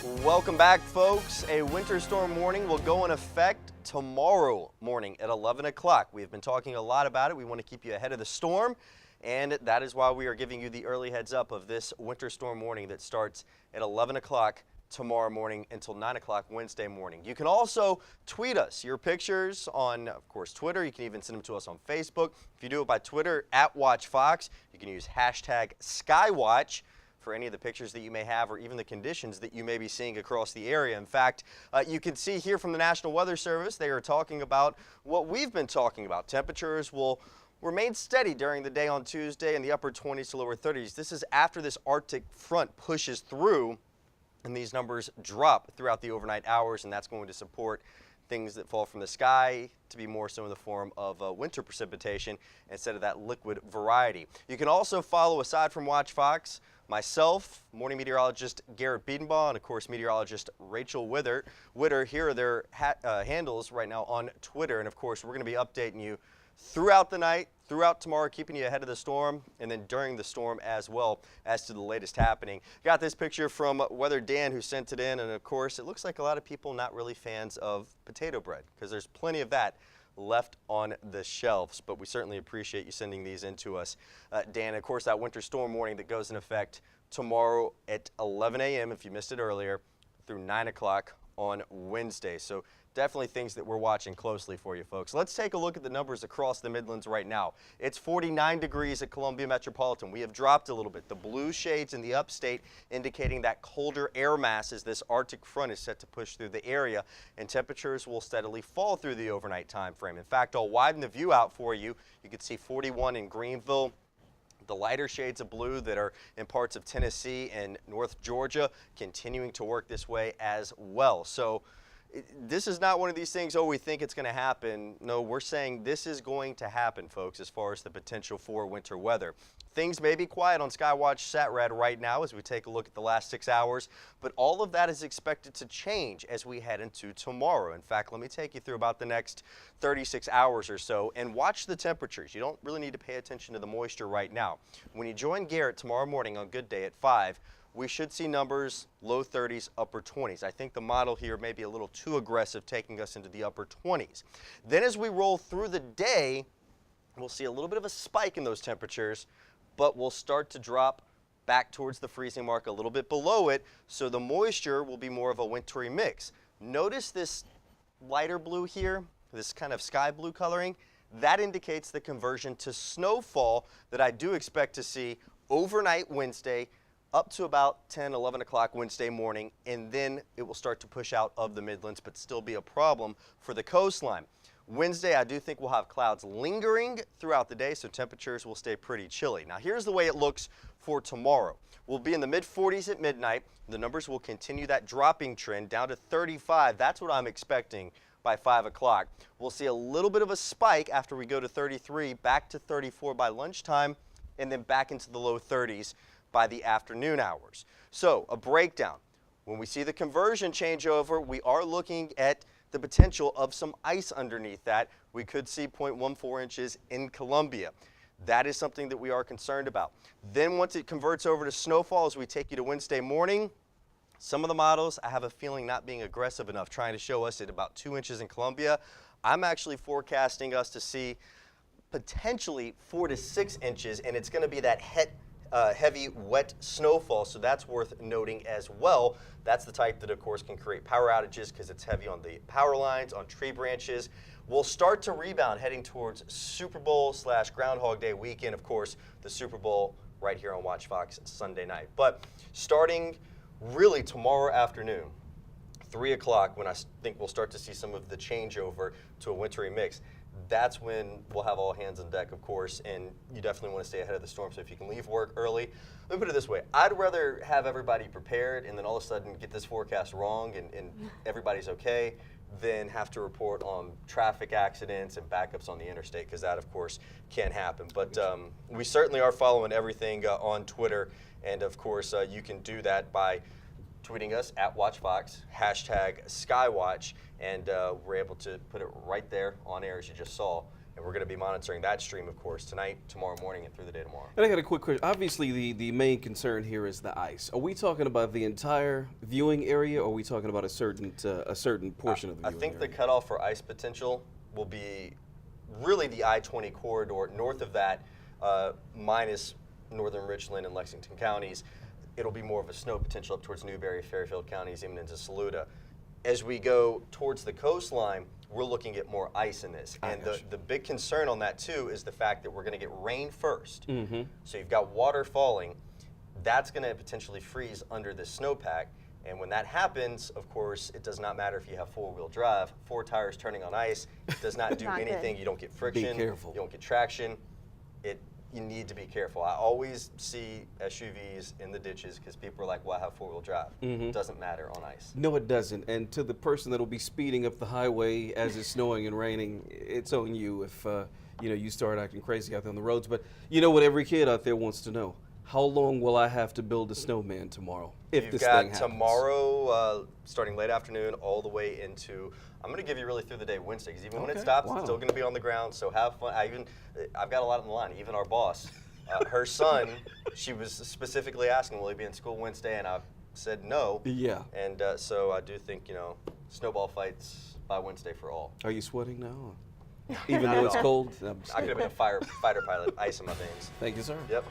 Welcome back, folks. A winter storm warning will go in effect tomorrow morning at 11 o'clock. We've been talking a lot about it. We want to keep you ahead of the storm, and that is why we are giving you the early heads up of this winter storm warning that starts at 11 o'clock tomorrow morning until 9 o'clock Wednesday morning. You can also tweet us your pictures on, of course, Twitter. You can even send them to us on Facebook. If you do it by Twitter, @WatchFox, you can use hashtag SkyWatch for any of the pictures that you may have or even the conditions that you may be seeing across the area. In fact, you can see here from the National Weather Service, they are talking about what we've been talking about. Temperatures will remain steady during the day on Tuesday in the upper 20s to lower 30s. This is after this Arctic front pushes through and these numbers drop throughout the overnight hours, and that's going to support things that fall from the sky to be more so in the form of winter precipitation instead of that liquid variety. You can also follow, aside from Watch Fox, myself, morning meteorologist Garrett Biedenbaugh, and of course meteorologist Rachel Witter. Here are their handles right now on Twitter, and of course we're going to be updating you throughout the night, throughout tomorrow, keeping you ahead of the storm, and then during the storm as well as to the latest happening. Got this picture from Weather Dan, who sent it in, and of course it looks like a lot of people not really fans of potato bread, because there's plenty of that left on the shelves, but we certainly appreciate you sending these in to us, Dan. Of course, that winter storm warning that goes in effect tomorrow at 11 a.m. if you missed it earlier, through 9 o'clock on Wednesday. So definitely things that we're watching closely for you, folks. Let's take a look at the numbers across the Midlands right now. It's 49 degrees at Columbia Metropolitan. We have dropped a little bit. The blue shades in the upstate indicating that colder air mass as this Arctic front is set to push through the area, and temperatures will steadily fall through the overnight time frame. In fact, I'll widen the view out for you. You can see 41 in Greenville. The lighter shades of blue that are in parts of Tennessee and North Georgia continuing to work this way as well. So this is not one of these things, oh, we think it's going to happen. No, we're saying this is going to happen, folks, as far as the potential for winter weather. Things may be quiet on Skywatch SatRad right now as we take a look at the last 6 hours, but all of that is expected to change as we head into tomorrow. In fact, let me take you through about the next 36 hours or so and watch the temperatures. You don't really need to pay attention to the moisture right now. When you join Garrett tomorrow morning on Good Day at 5, we should see numbers low 30s, upper 20s. I think the model here may be a little too aggressive, taking us into the upper 20s. Then as we roll through the day, we'll see a little bit of a spike in those temperatures, but we'll start to drop back towards the freezing mark, a little bit below it, so the moisture will be more of a wintry mix. Notice this lighter blue here, this kind of sky blue coloring. That indicates the conversion to snowfall that I do expect to see overnight Wednesday, up to about 10, 11 o'clock Wednesday morning, and then it will start to push out of the Midlands, but still be a problem for the coastline. Wednesday, I do think we'll have clouds lingering throughout the day, so temperatures will stay pretty chilly. Now, here's the way it looks for tomorrow. We'll be in the mid-40s at midnight. The numbers will continue that dropping trend down to 35. That's what I'm expecting by 5 o'clock. We'll see a little bit of a spike after we go to 33, back to 34 by lunchtime, and then back into the low 30s by the afternoon hours. So a breakdown. When we see the conversion changeover, we are looking at the potential of some ice underneath that. We could see 0.14 inches in Columbia. That is something that we are concerned about. Then once it converts over to snowfall, as we take you to Wednesday morning, some of the models, I have a feeling, not being aggressive enough, trying to show us at about 2 inches in Columbia. I'm actually forecasting us to see potentially 4 to 6 inches, and it's going to be that heavy, wet snowfall, so that's worth noting as well. That's the type that, of course, can create power outages because it's heavy on the power lines, on tree branches. We'll start to rebound heading towards Super Bowl / Groundhog Day weekend, of course, the Super Bowl right here on Watch Fox Sunday night. But starting really tomorrow afternoon, 3 o'clock, when I think we'll start to see some of the changeover to a wintry mix, that's when we'll have all hands on deck, of course, and you definitely want to stay ahead of the storm. So if you can leave work early, let me put it this way. I'd rather have everybody prepared and then all of a sudden get this forecast wrong and everybody's okay than have to report on traffic accidents and backups on the interstate, because that, of course, can happen. But we certainly are following everything on Twitter, and, of course, you can do that by tweeting us at WatchFox, hashtag Skywatch, and we're able to put it right there on air, as you just saw, And we're going to be monitoring that stream, of course, tonight, tomorrow morning, and through the day tomorrow. And I got a quick question. Obviously, the main concern here is the ice. Are we talking about the entire viewing area, or are we talking about a certain portion of the viewing I think area? the cutoff for ice potential will be really the I-20 corridor. North of that, minus northern Richland and Lexington counties, it'll be more of a snow potential up towards Newberry, Fairfield counties, even into Saluda. As we go towards the coastline, we're looking at more ice in this. And the big concern on that, too, is the fact that we're going to get rain first. Mm-hmm. So you've got water falling. That's going to potentially freeze under this snowpack. And when that happens, of course, it does not matter if you have four-wheel drive. 4 tires turning on ice, it does not do Not anything. good. You don't get friction. Be careful. You don't get traction. You need to be careful. I always see SUVs in the ditches because people are like, well, I have four-wheel drive. It doesn't matter on ice. No, it doesn't. And to the person that'll be speeding up the highway as it's snowing and raining, it's on you if you start acting crazy out there on the roads. But you know what every kid out there wants to know? How long will I have to build a snowman tomorrow if You've this got thing happens? tomorrow, starting late afternoon, all the way into. I'm going to give you really through the day Wednesday because even when it Okay, stops, wow. it's still going to be on the ground. So have fun. I've got a lot on the line. Even our boss, her son, she was specifically asking, will he be in school Wednesday? And I said no. Yeah. And so I do think snowball fights by Wednesday for all. Are you sweating now? Even Not though at it's all. cold? I'm just I could have been a fighter pilot, ice in my veins. Thank you, sir. Yep.